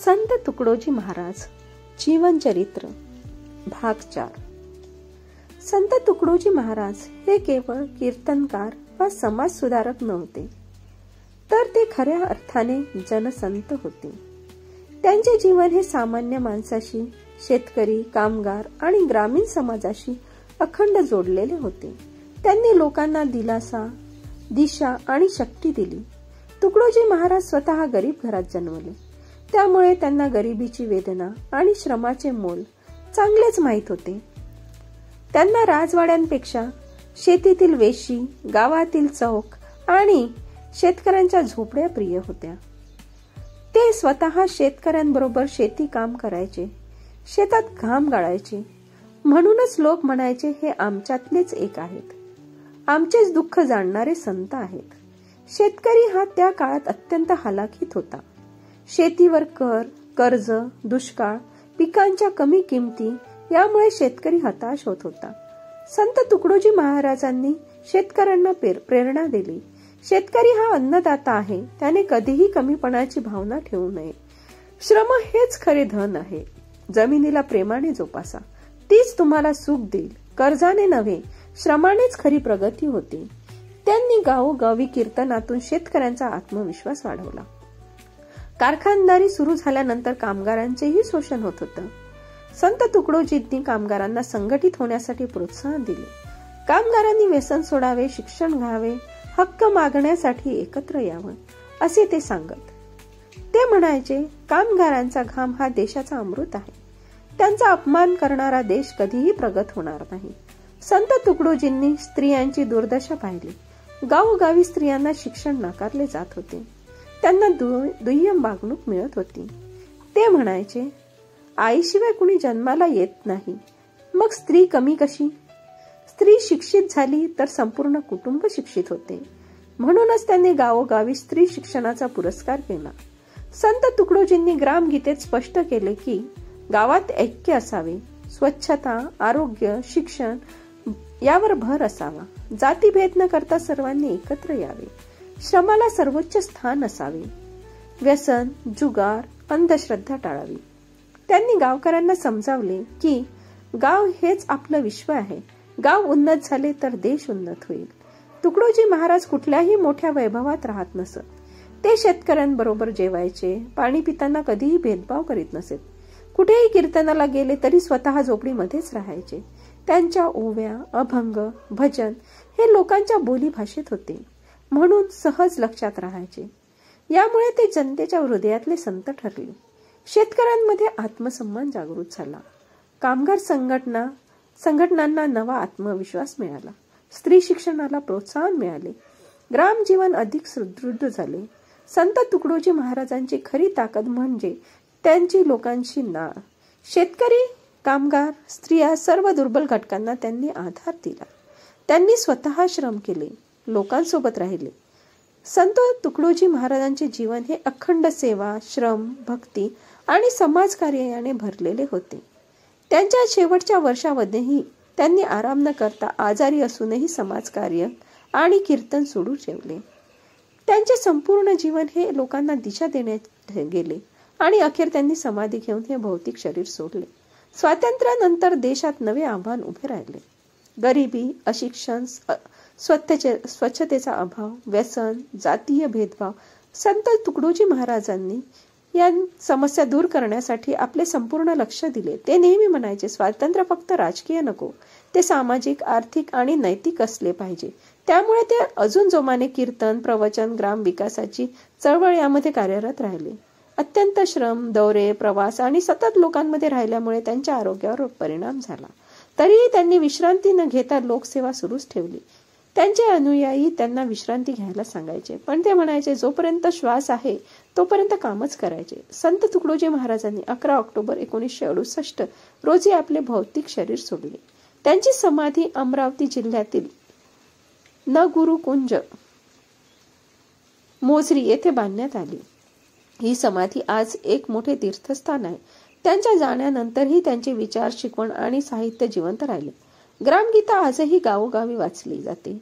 संत तुकडोजी महाराज जीवन चरित्र भाग 4. संत तुकडोजी महाराज हे केवळ कीर्तनकार व समाज सुधारक नव्हते, तर ते खऱ्या अर्थाने जनसंत होते. त्यांचे जीवन हे सामान्य माणसाशी, शेतकरी, कामगार आणि ग्रामीण समाजाशी अखंड जोडलेले होते. त्यांनी लोकांना दिलासा, दिशा आणि शक्ती दिली. तुकडोजी महाराज स्वतः गरीब घरात जन्मले, त्यामुळे त्यांना गरिबीची वेदना आणि श्रमाचे मोल चांगलेच माहीत होते. त्यांना राजवाड्यांपेक्षा शेतीतील वेशी, गावातील चौक आणि शेतकऱ्यांच्या झोपड्या प्रिय होत्या. ते स्वतः शेतकऱ्यांबरोबर शेती काम करायचे, शेतात घाम गाळायचे. म्हणूनच लोक म्हणायचे, हे आमच्यातलेच एक आहेत, आमचेच दुःख जाणणारे संत आहेत. शेतकरी हा त्या काळात अत्यंत हलाखीत होता. शेतीवर कर, कर्ज, दुष्काळ, पिकांच्या कमी किमती यामुळे शेतकरी हताश होत होता. संत तुकडोजी महाराजांनी शेतकऱ्यांना प्रेरणा दिली. शेतकरी हा अन्नदाता आहे, त्याने कधीही कमीपणाची भावना ठेवू नये. श्रम हेच खरे धन आहे. जमिनीला प्रेमाने जोपासा, तीच तुम्हाला सुख देईल. कर्जाने नव्हे, श्रमानेच खरी प्रगती होते. त्यांनी गावोगावी कीर्तनातून शेतकऱ्यांचा आत्मविश्वास वाढवला. कारखानदारी सुरू झाल्यानंतर कामगारांचेही शोषण होत होतं. संत तुकडोजींनी कामगारांना संघटित होण्यासाठी प्रोत्साहन दिले. कामगारांनी व्यसन सोडावे, शिक्षण घ्यावे, हक्क मागण्यासाठी एकत्र यावं असे ते सांगत. ते म्हणायचे, कामगारांचा घाम हा देशाचा अमृत आहे. त्यांचा अपमान करणारा देश कधीही प्रगत होणार नाही. संत तुकडोजींनी स्त्रियांची दुर्दशा पाहिली. गावोगावी स्त्रियांना शिक्षण नाकारले जात होते. त्यांना दुय्यम वागणूक मिळत होती. ते म्हणायचे, आईशिवाय कुणी जन्माला येत नाही, मग स्त्री कमी कशी? स्त्री शिक्षित झाली तर संपूर्ण कुटुंब शिक्षित होते. म्हणूनच त्यांनी गावोगावी स्त्री शिक्षणाचा पुरस्कार केला. संत तुकडोजींनी ग्रामगीतेत स्पष्ट केले की गावात ऐक्य असावे, स्वच्छता, आरोग्य, शिक्षण यावर भर असावा. जातीभेद न करता सर्वांनी एकत्र यावे. श्रमाला सर्वोच्च स्थान असावे. व्यसन, जुगार, अंधश्रद्धा टाळावी. त्यांनी गावकऱ्यांना समजावले की गाव हेच आपलं विश्व आहे. गाव उन्नत झाले तर देश उन्नत होईल. तुकडोजी महाराज कुठल्याही मोठ्या वैभवात राहत नसत. ते शेतकऱ्यांबरोबर जेवायचे, पाणी पिताना कधीही भेदभाव करीत नसत. कुठेही कीर्तनाला गेले तरी स्वतः झोपडीमध्येच राहायचे. त्यांच्या ओव्या, अभंग, भजन हे लोकांच्या बोली भाषेत होते, म्हणून सहज लक्षात राहायचे. यामुळे ते जनतेच्या हृदयातले संत ठरले. शेतकऱ्यांमध्ये आत्मसन्मान जागृत झाला. कामगार संघटनांना नवा आत्मविश्वास मिळाला. स्त्री शिक्षणाला प्रोत्साहन मिळाले. ग्राम जीवन अधिक सुदृढ झाले. संत तुकडोजी महाराजांची खरी ताकद म्हणजे त्यांची लोकांशी नाळ. शेतकरी, कामगार, स्त्रिया सर्व दुर्बल घटकांना त्यांनी आधार दिला. त्यांनी स्वतः श्रम केले, लोकांसोबत राहिले. संत तुकडोजी महाराजांचे जीवन हे अखंड सेवा, श्रम, भक्ती आणि समाजकार्य याने भरलेले होते. त्यांच्या शेवटच्या वर्षामध्येही त्यांनी आराम न करता आजारी असूनही समाजकार्य आणि कीर्तन सुरू ठेवले. त्यांचे संपूर्ण जीवन हे लोकांना दिशा देण्यात गेले आणि अखेर त्यांनी समाधी घेऊन हे भौतिक शरीर सोडले. स्वातंत्र्यानंतर देशात नवे आव्हान उभे राहिले. गरिबी, अशिक्षण, स्वच्छतेचा अभाव, व्यसन, जातीय भेदभाव. संत तुकडोजी महाराजांनी या समस्या दूर करण्यासाठी आपले संपूर्ण लक्ष दिले. ते नेहमी म्हणायचे, स्वातंत्र्य फक्त राजकीय नको, ते सामाजिक, आर्थिक आणि नैतिक असले पाहिजे. त्यामुळे ते अजून जोमाने कीर्तन, प्रवचन, ग्राम विकासाची चळवळ यामध्ये कार्यरत राहिले. अत्यंत श्रम, दौरे, प्रवास आणि सतत लोकांमध्ये राहिल्यामुळे त्यांच्या आरोग्यावर परिणाम झाला. तरीही त्यांनी विश्रांती न घेता लोकसेवा सुरूच ठेवली. त्यांचे अनुयायी त्यांना विश्रांती घ्यायला सांगायचे, पण ते म्हणायचे, जोपर्यंत श्वास आहे तोपर्यंत कामच करायचे. संत तुकडोजी महाराजांनी 11 ऑक्टोबर 1968 रोजी आपले भौतिक शरीर सोडले. त्यांची समाधी अमरावती जिल्ह्यातील नगुरुकुंज मोझरी येथे बांधण्यात आली. ही समाधी आज एक मोठे तीर्थस्थान आहे. त्यांच्या जाण्यानंतरही त्यांचे विचार, शिकवण आणि साहित्य जिवंत राहिले. ग्रामगीता आजही गावोगावी वाचली जाते.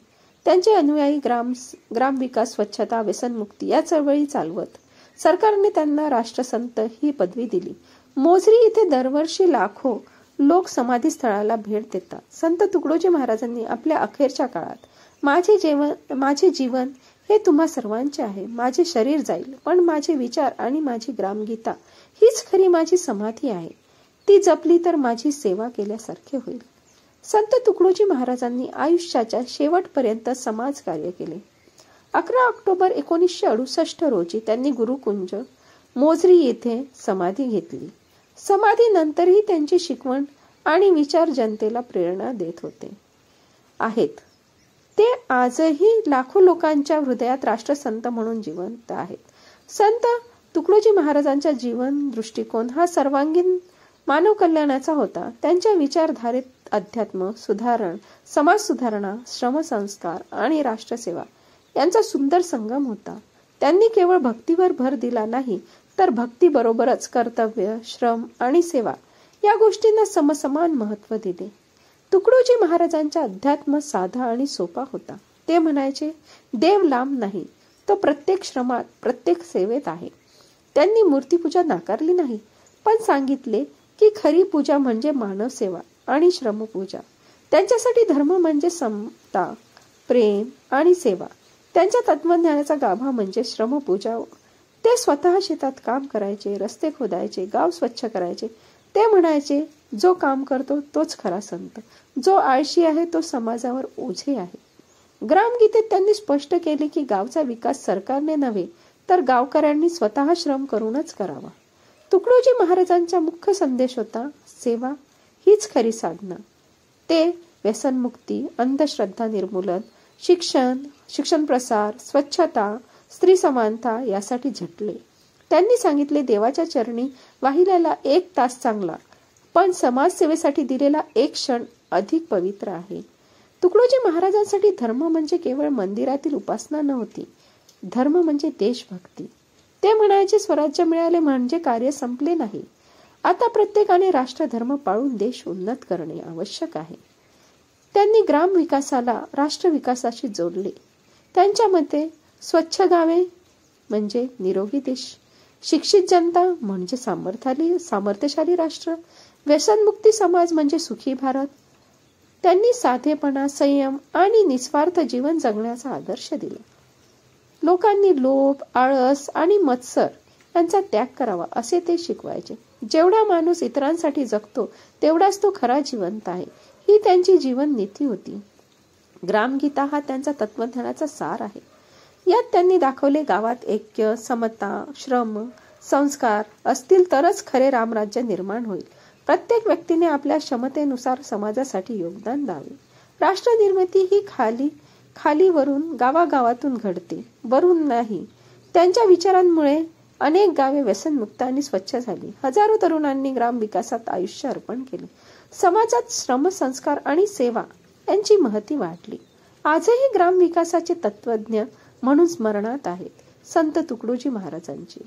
त्यांचे अनुयायी ग्राम विकास, स्वच्छता, व्यसनमुक्ती या चळवळी चालवत सरकारने त्यांना राष्ट्रसंत ही पदवी दिली. मोझरी इथे दरवर्षी लाखो लोक समाधी स्थळाला भेट देतात. संत तुकडोजी महाराजांनी आपल्या अखेरच्या काळात, माझे जीवन हे तुम्हा सर्वांचे आहे. माझे शरीर जाईल, पण माझे विचार आणि माझी ग्रामगीता हीच खरी माझी समाधी आहे. ती जपली तर माझी सेवा केल्यासारखे होईल. संत तुकडोजी महाराजांनी आयुष्याच्या शेवटपर्यंत समाजकार्य केले. 11 ऑक्टोबर 1968 रोजी त्यांनी गुरुकुंज मोझरी येथे समाधी घेतली. समाधीनंतरही त्यांची शिकवण आणि विचार जनतेला प्रेरणा देत आहेत. ते आजही लाखो लोकांच्या हृदयात राष्ट्रसंत म्हणून जिवंत आहेत. संत तुकडोजी महाराजांचा जीवन दृष्टिकोन हा सर्वांगीण मानव कल्याणाचा होता. त्यांच्या विचारधारेत अध्यात्म, सुधारण, समाज सुधारणा, श्रमसंस्कार आणि राष्ट्रसेवा यांचा सुंदर संगम होता. त्यांनी केवळ भक्तीवर भर दिला नाही, तर भक्तीबरोबरच कर्तव्य, श्रम आणि सेवा या गोष्टींना समसमान महत्त्व दिले. तुकडोजी महाराजांचा अध्यात्म साधा आणि सोपा होता. ते म्हणायचे, देव लांब नाही, तो प्रत्येक श्रमात, प्रत्येक सेवेत आहे. त्यांनी मूर्तीपूजा नाकारली नाही, पण सांगितले की खरी पूजा म्हणजे मानव सेवा आणि श्रमपूजा. त्यांच्यासाठी धर्म म्हणजे समता, प्रेम आणि सेवा. त्यांच्या तत्वज्ञानाचा गाभा म्हणजे श्रमपूजा. ते स्वतः शेतात काम करायचे, रस्ते खोदायचे, गाव स्वच्छ करायचे. ते म्हणायचे, जो काम करतो तोच खरा संत, जो आळशी आहे तो समाजावर ओझे आहे. ग्रामगीतेत त्यांनी स्पष्ट केले की गावचा विकास सरकारने नव्हे, तर गावकऱ्यांनी स्वतः श्रम करूनच करावा. तुकडोजी महाराजांचा मुख्य संदेश होता, सेवा हीच खरी साधना. ते व्यसनमुक्ती, अंधश्रद्धा निर्मूलन, शिक्षण प्रसार, स्वच्छता, स्त्री समानता यासाठी झटले. त्यांनी सांगितले, देवाच्या चरणी वाहिलेला 1 तास चांगला, पण समाजसेवेसाठी दिलेला 1 क्षण अधिक पवित्र आहे. तुकडोजी महाराजांसाठी धर्म म्हणजे केवळ मंदिरातील उपासना नव्हती. धर्म म्हणजे देशभक्ती. ते म्हणायचे, स्वराज्य मिळाले म्हणजे कार्य संपले नाही. आता प्रत्येकाने राष्ट्रधर्म पाळून देश उन्नत करणे आवश्यक आहे. त्यांनी ग्राम विकासाला राष्ट्र विकासाशी जोडले. त्यांच्या मते स्वच्छ गावे म्हणजे निरोगी देश, शिक्षित जनता म्हणजे सामर्थ्यशाली राष्ट्र, व्यसनमुक्ती समाज म्हणजे सुखी भारत. त्यांनी साधेपणा, संयम आणि निस्वार्थ जीवन जगण्याचा आदर्श दिला. लोकांनी लोभ, आळस आणि मत्सर यांचा त्याग करावा असे ते शिकवायचे. जेवढा माणूस इतरांसाठी जगतो तेवढाच तो खरा जिवंत आहे, ही त्यांची जीवन नीती होती. ग्रामगीता हा त्यांचा तत्वज्ञानाचा सार आहे. यात त्यांनी दाखवले, गावात ऐक्य, समता, श्रम, संस्कार असतील तरच खरे रामराज्य निर्माण होईल. प्रत्येक व्यक्तीने आपल्या क्षमतेनुसार समाजासाठी योगदान द्यावे. राष्ट्र निर्मिती ही खालीवरून, गावागावातून घडते, वरून नाही. त्यांच्या विचारांमुळे अनेक गावे व्यसनमुक्त आणि स्वच्छ झाली. हजारो तरुणांनी ग्राम विकासात आयुष्य अर्पण केले. समाजात श्रम, संस्कार आणि सेवा यांची महती वाढली. आजही ग्राम विकासाचे तत्वज्ञ म्हणून स्मरणात आहेत संत तुकडोजी महाराजांची.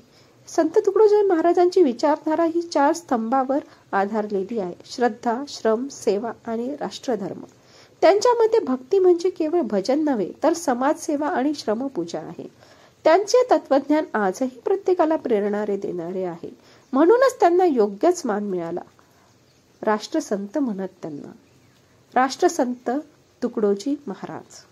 संत तुकडोजी महाराजांची विचारधारा ही 4 स्तंभावर आधारलेली आहे: श्रद्धा, श्रम, सेवा आणि राष्ट्रधर्म. त्यांच्या मते भक्ती म्हणजे केवळ भजन नव्हे, तर समाजसेवा आणि श्रमपूजा आहे. त्यांचे तत्वज्ञान आजही प्रत्येकाला प्रेरणा देणारे आहे. म्हणूनच त्यांना योग्यच मान मिळाला. राष्ट्रसंत म्हणत त्यांना. राष्ट्रसंत तुकडोजी महाराज.